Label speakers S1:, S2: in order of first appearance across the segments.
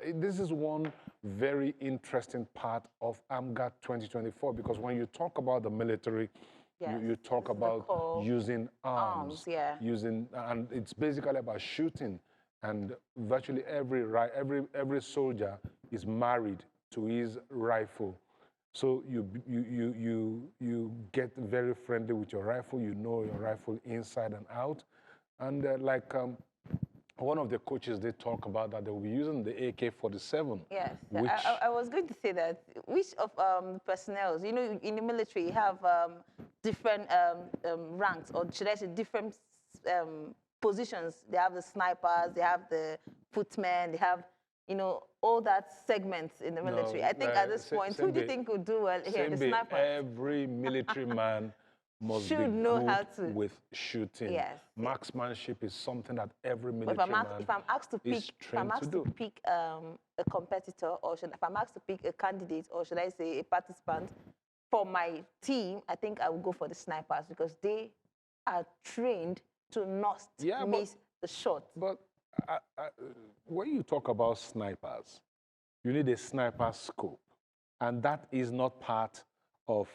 S1: This is one very interesting part of AMGA 2024 because when you talk about the military,
S2: Yes,
S1: you talk about using arms,
S2: yeah.
S1: and it's basically about shooting. And virtually every soldier is married to his rifle. So you get very friendly with your rifle. You know your rifle inside and out, and one of the coaches, they talk about that they will be using the AK-47.
S2: Yes,
S1: Which
S2: I was going to say that. Which of personnel, you know, in the military, you have different ranks, or should I say different positions. They have the snipers, they have the footmen, they have, you know, all that segments in the military. I think at this point, who do you think would do well here? The snipers.
S1: Every military man must be
S2: know how
S1: good
S2: to.
S1: with shooting.
S2: Yes.
S1: Marksmanship is something that every military man
S2: if I'm asked to pick, a competitor, or if I'm asked to pick a candidate, or should I say a participant for my team, I think I will go for the snipers because they are trained to not miss the shot.
S1: But when you talk about snipers, you need a sniper scope, and that is not part of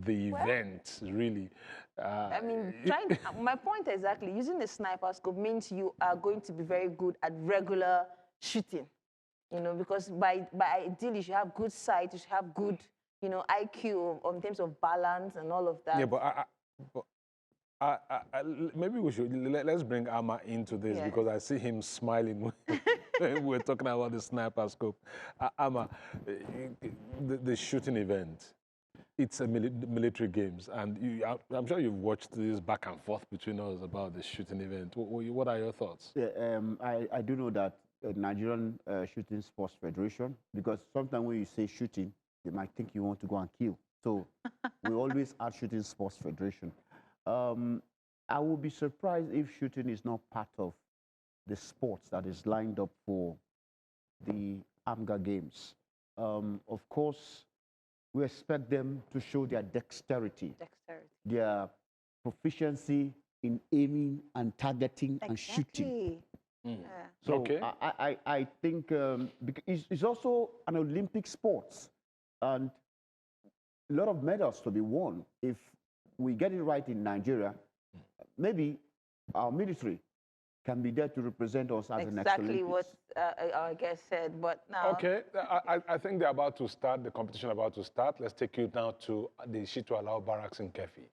S1: the event, really.
S2: I mean, my point exactly, using the sniper scope means you are going to be very good at regular shooting, you know, because by ideally you should have good sight, you should have good, you know, IQ in terms of balance and all of that.
S1: Yeah, but maybe we should, let's bring AMA into this because I see him smiling when we're talking about the sniper scope. AMA, the shooting event, it's a military games, and I'm sure you've watched this back and forth between us about the shooting event. What are your thoughts?
S3: Yeah, I do know that Nigerian Shooting Sports Federation, because sometimes when you say shooting, they might think you want to go and kill. So we always add Shooting Sports Federation. I will be surprised if shooting is not part of the sports that is lined up for the AMGA Games. Of course, we expect them to show their dexterity, their proficiency in aiming and targeting and shooting.
S1: Mm.
S3: Yeah. So I think because it's also an Olympic sport, and a lot of medals to be won. If we get it right in Nigeria, maybe our military can be there to represent us as the next Olympics.
S2: Exactly what our guest said, but now...
S1: Okay, I think they're about to start, the competition about to start. Let's take you now to the Shitu Alao Barracks in Kefi.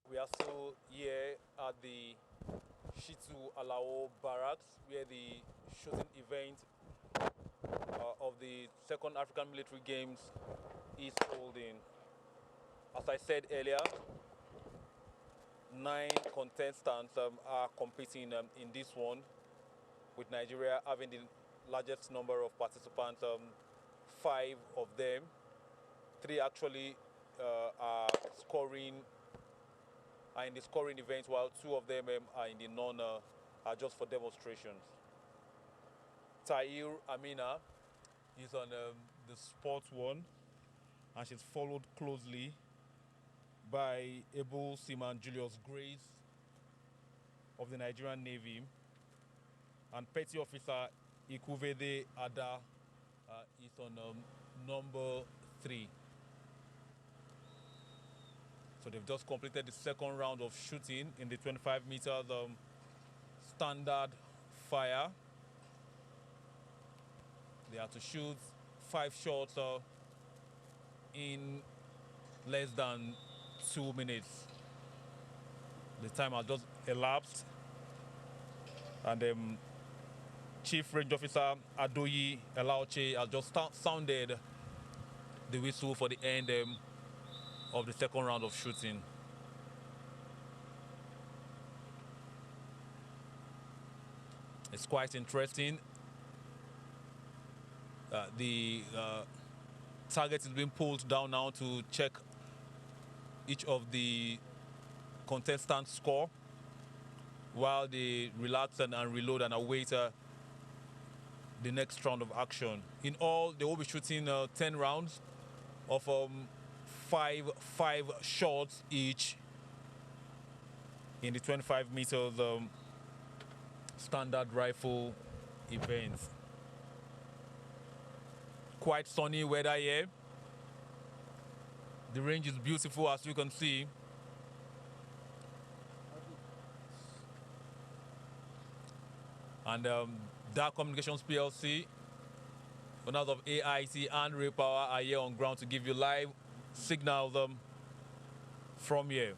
S4: We are still here at the Shitu Alao Barracks, where the shooting event of the Second African Military Games is holding. As I said earlier, 9 contestants are competing in this one, with Nigeria having the largest number of participants, 5 of them. 3 actually are in the scoring events, while 2 of them are in the are just for demonstrations. Tahir Amina is on the sports one, and she's followed closely by Able Seaman Julius Grace of the Nigerian Navy and Petty Officer Ikuvede Ada is on number 3. So they've just completed the second round of shooting in the 25 meters standard fire. They have to shoot 5 shots in less than 2 minutes. The time has just elapsed, and Chief Range Officer Adoyi Elauche has just sounded the whistle for the end of the second round of shooting. It's quite interesting. The target is being pulled down now to check each of the contestants' score while they relax and reload and await the next round of action. In all, they will be shooting 10 rounds of 5 shots each in the 25 meters standard rifle event. Quite sunny weather here. The range is beautiful, as you can see. And Dark Communications PLC, owners of AIT and Ray Power, are here on ground to give you live signals from here.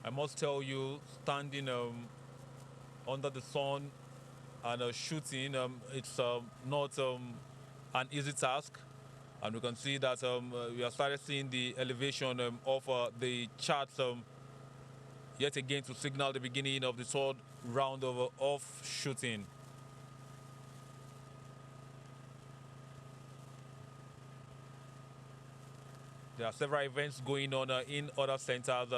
S4: I must tell you, standing under the sun and shooting, it's not an easy task. And we can see that we have started seeing the elevation of the charts yet again to signal the beginning of the third round of shooting. There are several events going on in other centers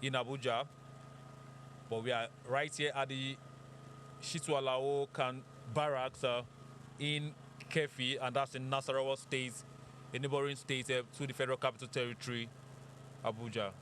S4: in Abuja, but we are right here at the Shitu Alao Khan Barracks in Kefi, and that's in Nasarawa State, a neighboring state to the Federal Capital Territory, Abuja.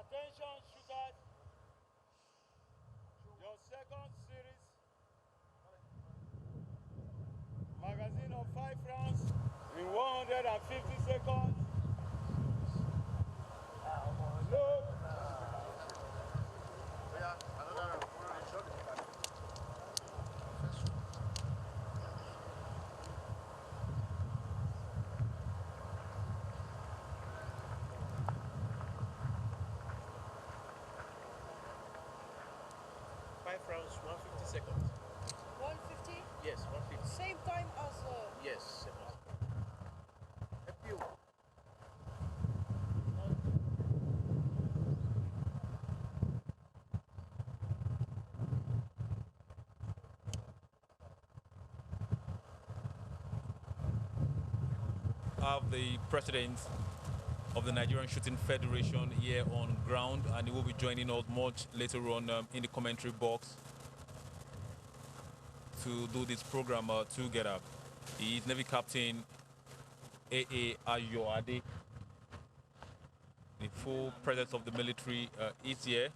S5: Attention shooters, your second series, magazine of 5 rounds in 150 seconds. Look.
S6: Rounds, 150 seconds.
S7: 150?
S6: Yes, 150.
S7: Same time as...
S6: Yes, same time. A few.
S4: have the president of the Nigerian Shooting Federation here on ground, and he will be joining us much later on in the commentary box to do this program together. He is Navy Captain A.A. Ayoade. The full presence of the military is here.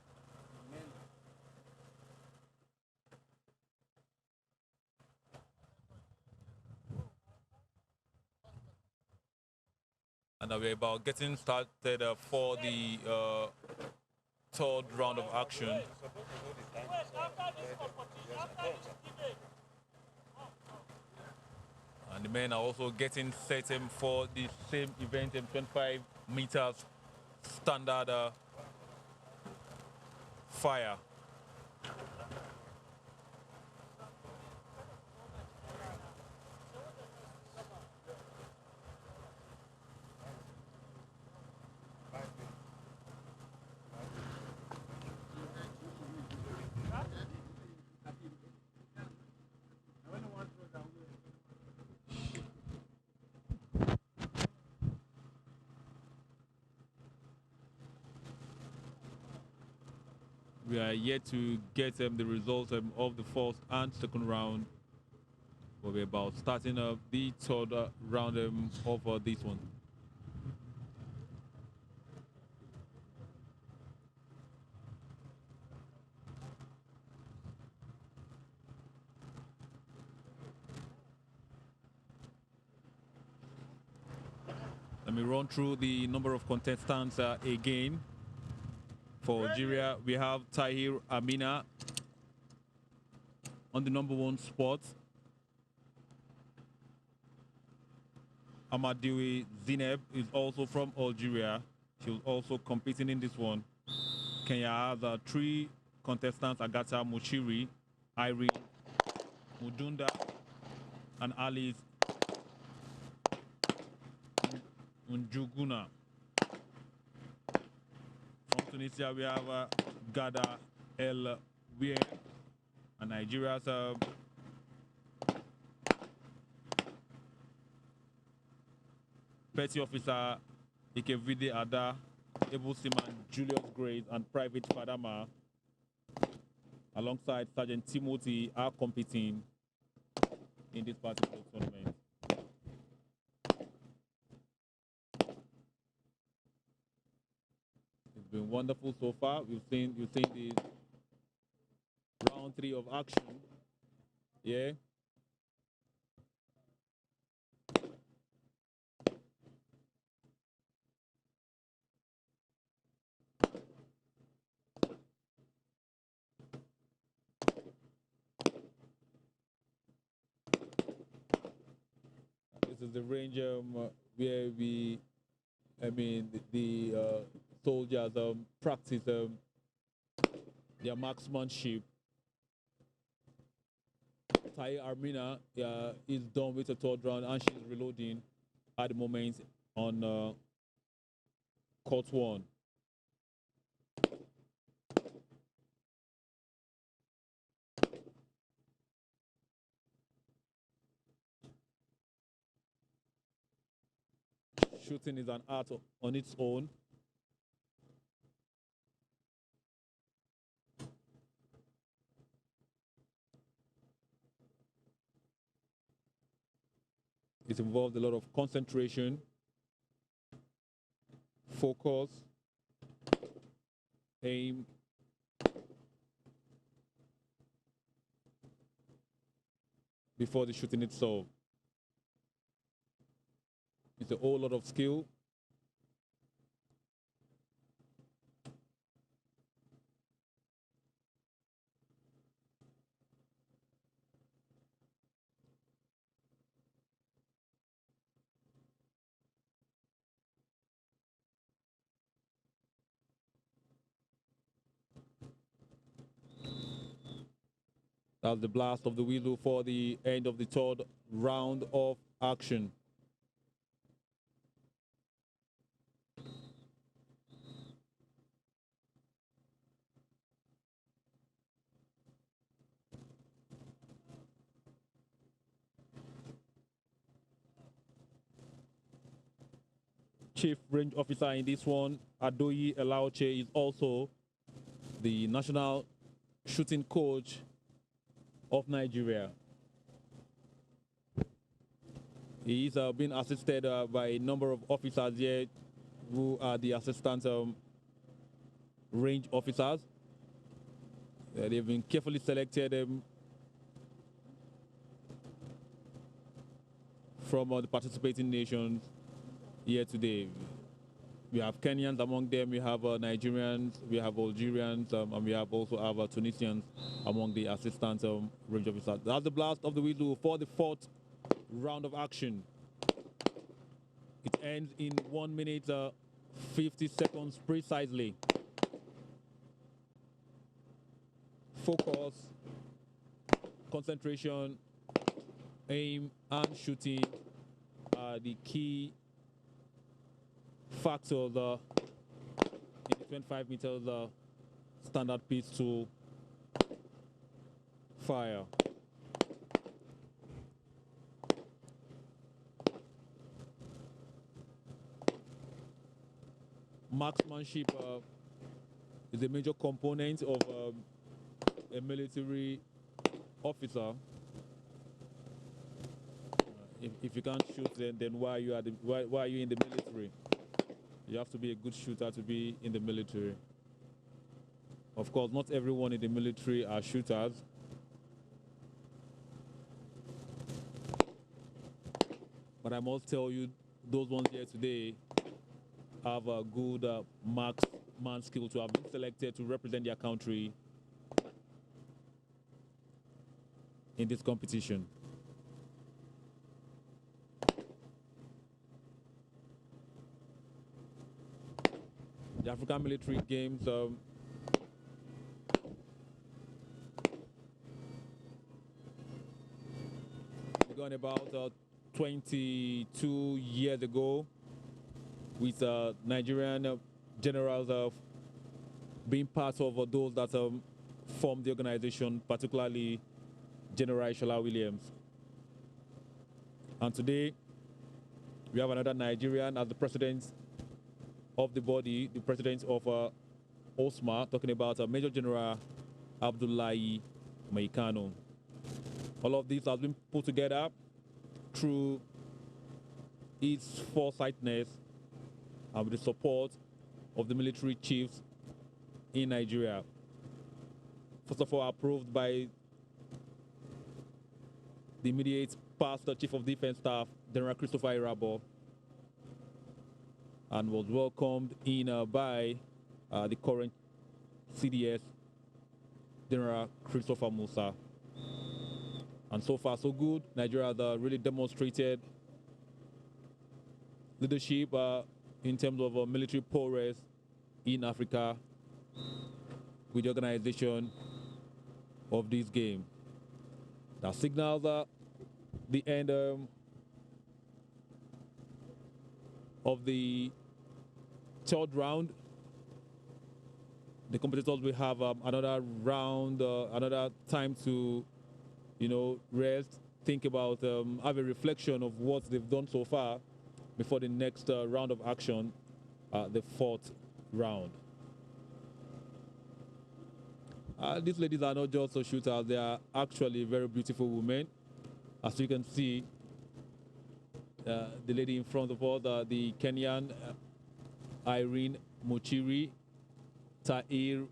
S4: And we're about getting started for the third round of action. And the men are also getting set for the same event, 25 meters standard fire. We are yet to get the results of the first and second round. But we're about starting up the third round of this one. Let me run through the number of contestants again. For Algeria, we have Tahir Amina on the #1 spot. Amadiwi Zineb is also from Algeria. She was also competing in this one. Kenya has 3 contestants: Agatha Muchiri, Irene Mudunda, and Alice Njuguna. From Tunisia, we have Gada El Wien, and Nigeria's Petty Officer Ikevide Ada, Able Seaman Julius Grace, and Private Fadama, alongside Sergeant Timothy, are competing in this particular tournament. It's been wonderful so far. You've seen the round 3 of action. Yeah. This is the range where the soldiers practice their marksmanship. Tai Armina is done with the third round, and she's reloading at the moment on court 1. Shooting is an art on its own. It involved a lot of concentration, focus, aim, before the shooting itself. It's a whole lot of skill. That's the blast of the whistle for the end of the third round of action. chief range officer in this one, Adoyi Elaoche, is also the national shooting coach of Nigeria. He is being assisted by a number of officers here who are the assistant range officers. They've been carefully selected from the participating nations here today. We have Kenyans among them, we have Nigerians, we have Algerians, and we have also have Tunisians among the assistant range officers. That's the blast of the whistle for the fourth round of action. It ends in 1 minute 50 seconds precisely. Focus, concentration, aim, and shooting are the key factors in the 25 meters standard pistol fire. Marksmanship is a major component of a military officer. If you can't shoot, then why are you in the military? You have to be a good shooter to be in the military. Of course, not everyone in the military are shooters. But I must tell you, those ones here today have a good marksman skill to have been selected to represent their country in this competition. The African military games began about 22 years ago, with Nigerian generals being part of those that formed the organization, particularly General Ishola Williams. And today, we have another Nigerian as the president of the body, the president of OSMA, talking about Major General Abdullahi Maikano. All of this has been put together through its foresightness and with the support of the military chiefs in Nigeria. First of all, approved by the immediate past Chief of Defense Staff, General Christopher Irabo, and was welcomed in by the current CDS, General Christopher Musa. And so far, so good. Nigeria has really demonstrated leadership in terms of military prowess in Africa with the organization of this game. That signals the end of the third round. The competitors will have another round, another time to, rest, think about, have a reflection of what they've done so far before the next round of action, the fourth round. These ladies are not just shooters, they are actually very beautiful women. As you can see, the lady in front of us, the Kenyan Irene Muchiri, Tahir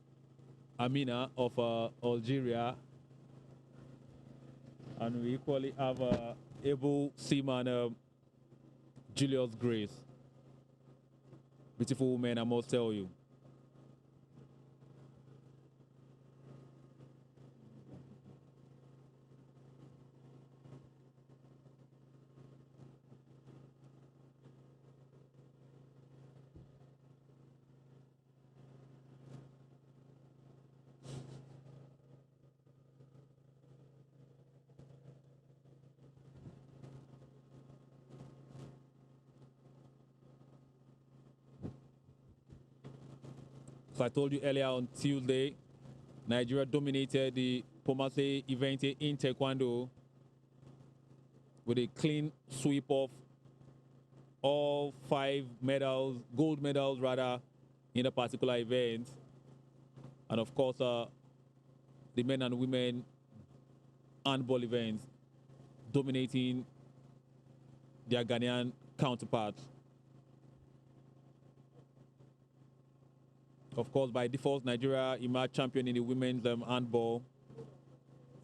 S4: Amina of Algeria, and we equally have able seaman Julius Grace. Beautiful woman, I must tell you. So I told you earlier on Tuesday, Nigeria dominated the Pomase event in Taekwondo with a clean sweep of all 5 medals, gold medals rather, in a particular event. And of course, the men and women handball events dominating their Ghanaian counterparts. Of course, by default, Nigeria emerged champion in the women's handball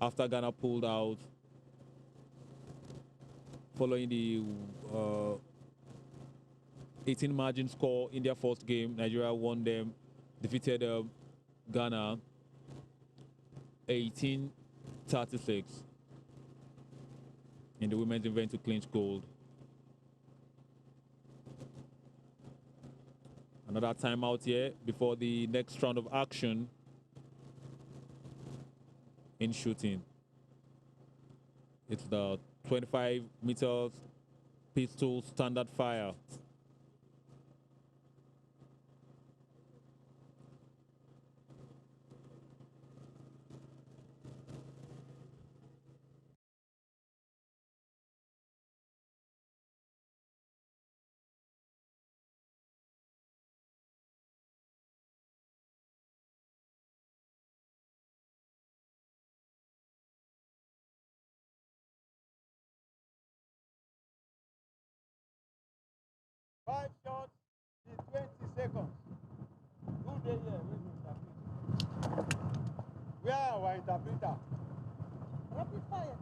S4: after Ghana pulled out following the 18 margin score in their first game. Nigeria won them, defeated Ghana 18-36 in the women's event to clinch gold. Another timeout here before the next round of action in shooting. It's the 25 meters pistol standard fire.
S5: Five shots in 20 seconds. Who they here? Where is our interpreter?
S7: Rapid fire.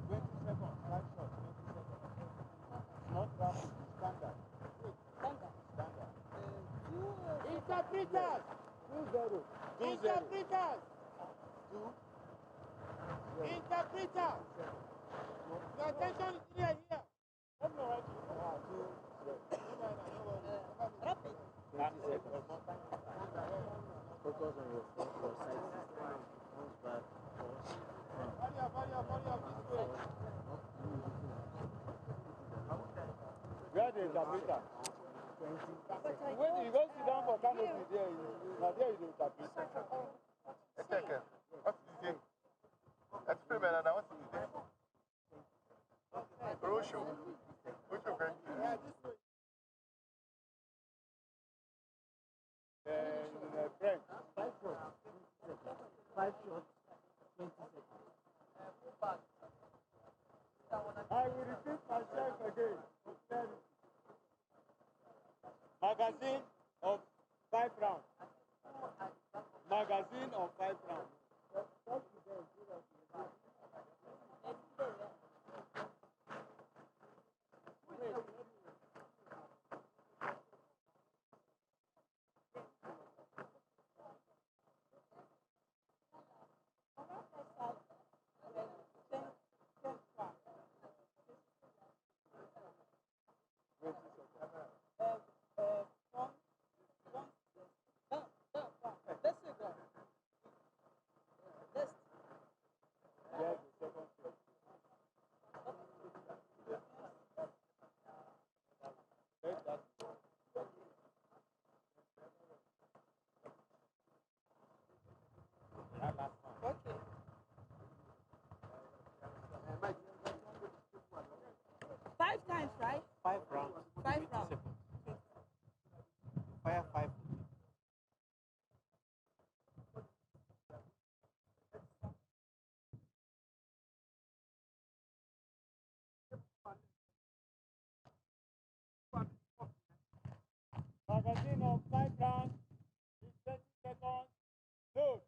S5: 20 seconds. 5 shots. 20 seconds. Not rapid. Standard.
S7: Thunder.
S5: Standard.
S7: Interpreters.
S5: 2-0.
S7: Interpreters.
S5: 2.
S7: Interpreters. Your attention is here. Rapid.
S5: 20 seconds.
S6: Focus on your front, your side system. Bounce back, force, front.
S5: Hurry up, hurry up, hurry up. This way. Where the interpreter? When you go sit down for canopy there, now there is the interpreter.
S8: What is it? That's pretty bad. Now what is it? Rosho. Rosho, okay.
S5: Yeah, this way. French.
S6: 5 shots. 5 shots, 20 seconds.
S5: I will repeat myself again. Magazine of 5 rounds. Magazine of 5 rounds.
S7: Okay. 5 times, right?
S6: 5 rounds.
S7: 5
S6: 20
S7: rounds.
S6: seconds. Fire 5.
S5: Magazine of 5 rounds. 20 seconds. Load.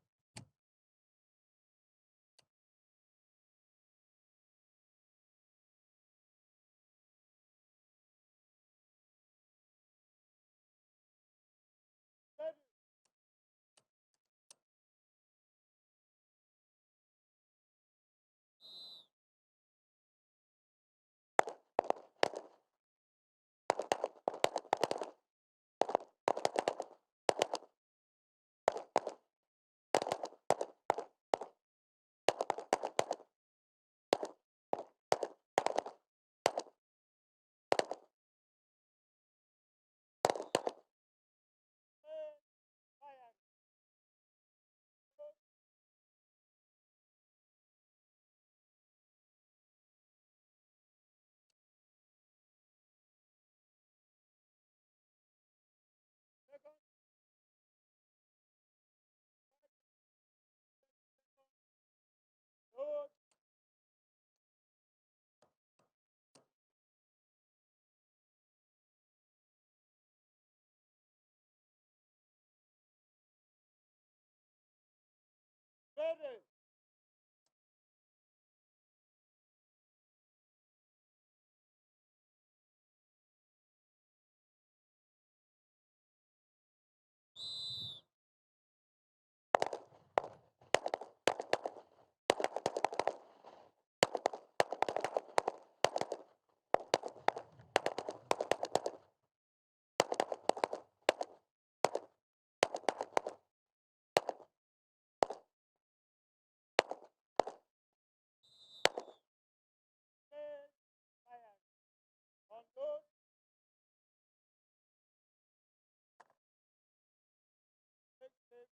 S5: Ready. Fire. On those. Take.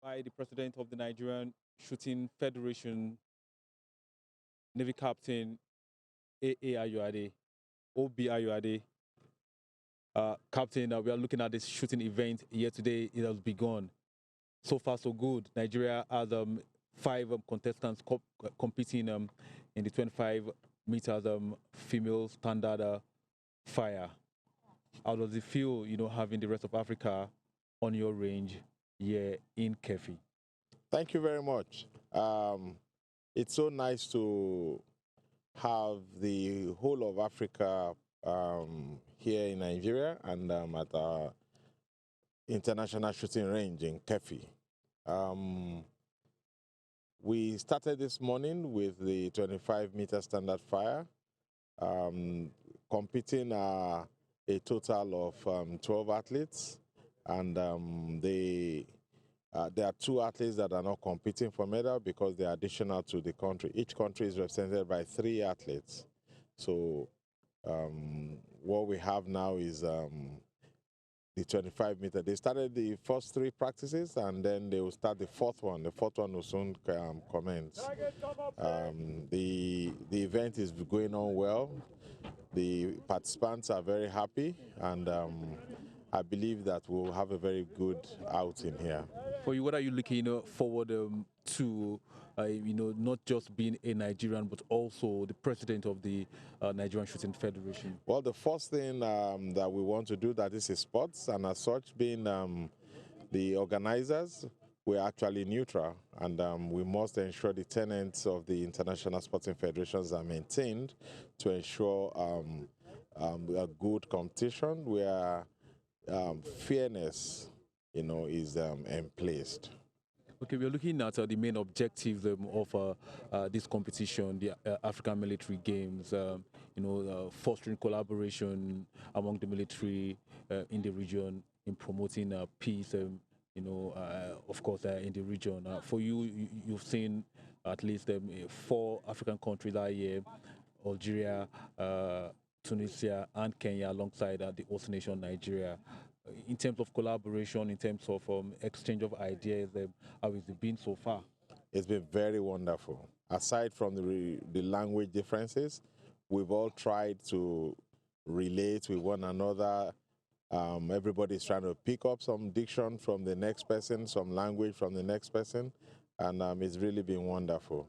S4: By the president of the Nigerian Shooting Federation, Navy Captain A.A. Ayoade, O.B. Ayoade. Captain, we are looking at this shooting event here today. It has begun. So far, so good. Nigeria has 5 contestants competing in the 25 meters female standard fire. How does it feel, having the rest of Africa on your range here in Kefi?
S9: Thank you very much. It's so nice to have the whole of Africa here in Nigeria and at our international shooting range in Kefi. We started this morning with the 25-meter standard fire, competing a total of 12 athletes, and there are 2 athletes that are not competing for medal because they are additional to the country. Each country is represented by 3 athletes. So what we have now is the 25-meter. They started the first 3 practices, and then they will start the 4th one. The 4th one will soon commence. The event is going on well. The participants are very happy, and I believe that we'll have a very good outing here.
S4: For you, what are you looking forward to, not just being a Nigerian, but also the president of the Nigerian Shooting Federation?
S9: Well, the first thing that we want to do, that is sports, and as such, being the organizers, we're actually neutral, and we must ensure the tenets of the international sporting federations are maintained to ensure a good competition where fairness, is emplaced.
S4: Okay, we're looking at the main objectives of this competition, the African Military Games, fostering collaboration among the military in the region, in promoting peace, of course, in the region. For you, you've seen at least 4 African countries that year, Algeria, Tunisia, and Kenya, alongside the host nation, Nigeria. In terms of collaboration, in terms of exchange of ideas, how has it been so far?
S9: It's been very wonderful. Aside from the language differences, we've all tried to relate with one another. Everybody's trying to pick up some diction from the next person, some language from the next person, and it's really been wonderful.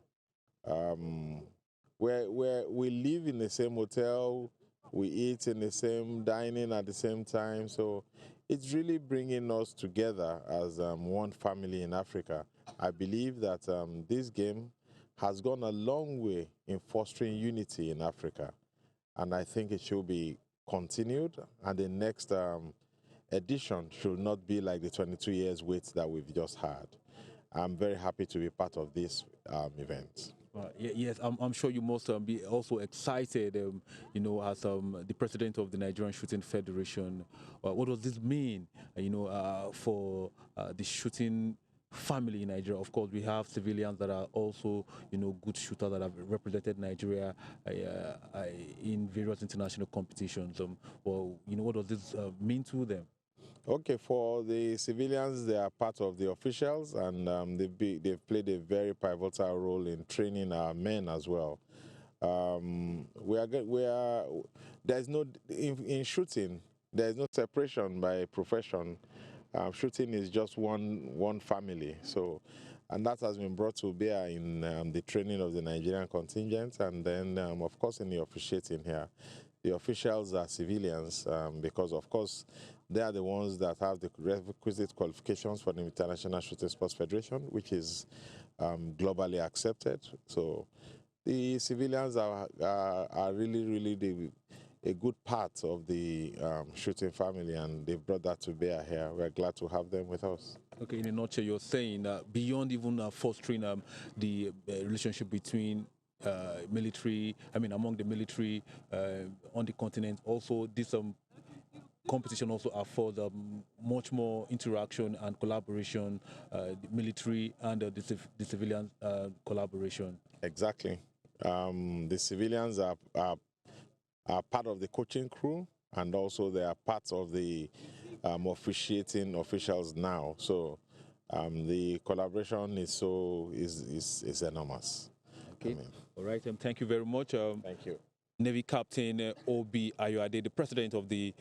S9: We live in the same hotel, we eat in the same dining at the same time, so it's really bringing us together as one family in Africa. I believe that this game has gone a long way in fostering unity in Africa, and I think it should be continued, and the next edition should not be like the 22 years wait that we've just had. I'm very happy to be part of this event.
S4: Yes, I'm sure you must be also excited, as the president of the Nigerian Shooting Federation. What does this mean, for the shooting family in Nigeria? Of course, we have civilians that are also, good shooters that have represented Nigeria in various international competitions. What does this mean to them?
S9: Okay, for the civilians, they are part of the officials, and they've played a very pivotal role in training our men as well. There's no, in shooting, there's no separation by profession. Shooting is just one family. So, and that has been brought to bear in the training of the Nigerian contingent, and then, of course, in the officiating here. The officials are civilians because, of course, they are the ones that have the requisite qualifications for the International Shooting Sports Federation, which is globally accepted. So the civilians are really a good part of the shooting family, and they've brought that to bear here. We're glad to have them with us.
S4: Okay, in a nutshell, you're saying that beyond even fostering the relationship between military, among the military on the continent, also this competition also affords much more interaction and collaboration, the military and the civilian collaboration.
S9: Exactly. The civilians are part of the coaching crew, and also they are part of the officiating officials now. So the collaboration is enormous.
S4: Okay. All right. Thank you very much.
S9: Thank you.
S4: Navy Captain Obi Ayoade, the president of the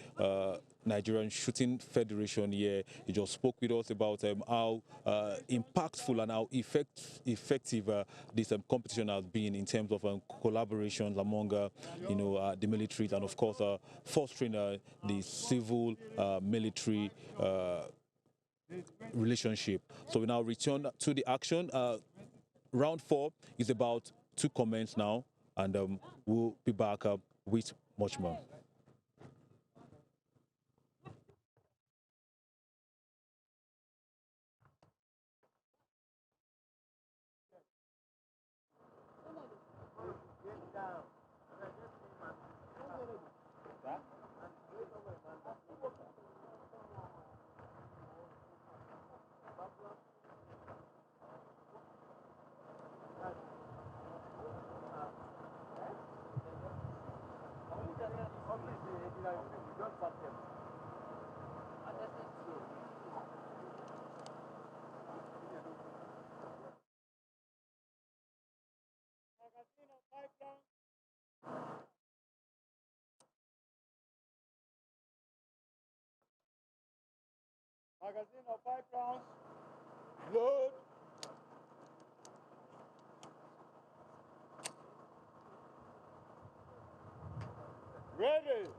S4: Nigerian Shooting Federation here. He just spoke with us about how impactful and how effective this competition has been in terms of collaborations among the militaries, and of course fostering the civil military relationship. So we now return to the action. Round 4 is about 2 comments now, and we'll be back with much more.
S5: Magazine of 5 rounds. Load. Ready.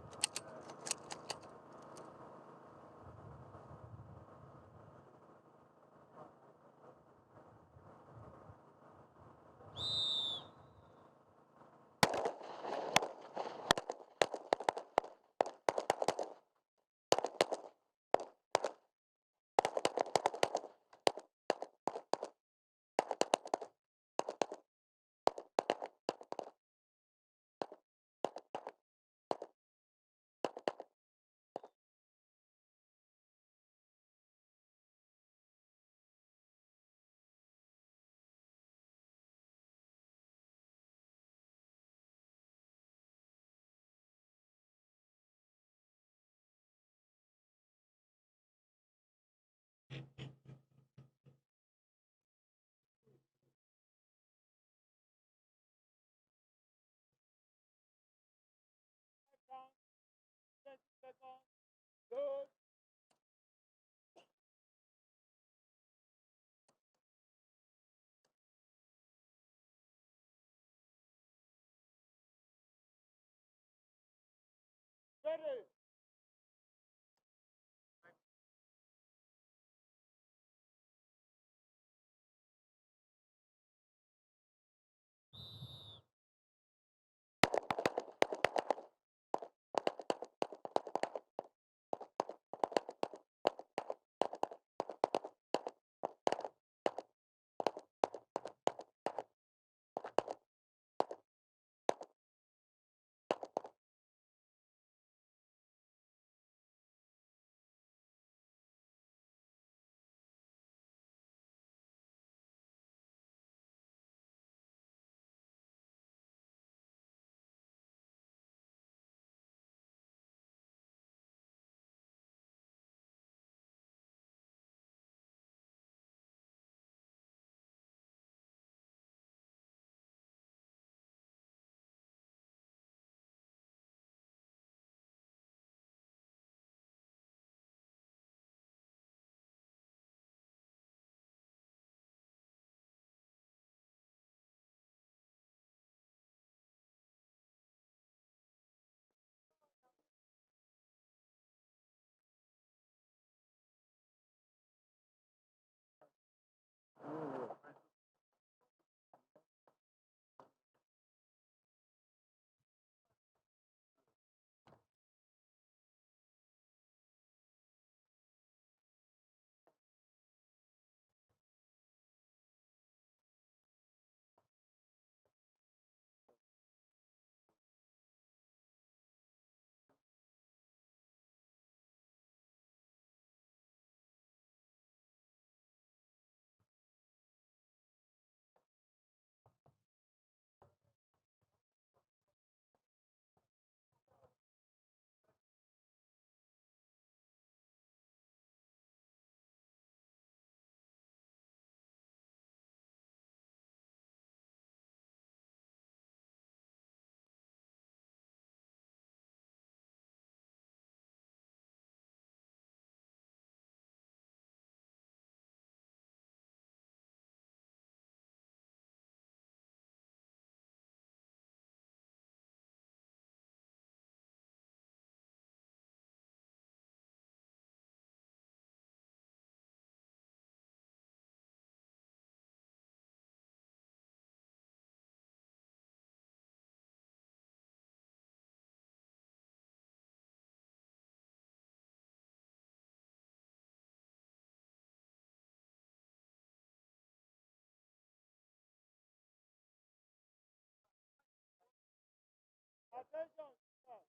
S5: Attention, start.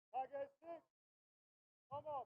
S5: Target 6. Come up.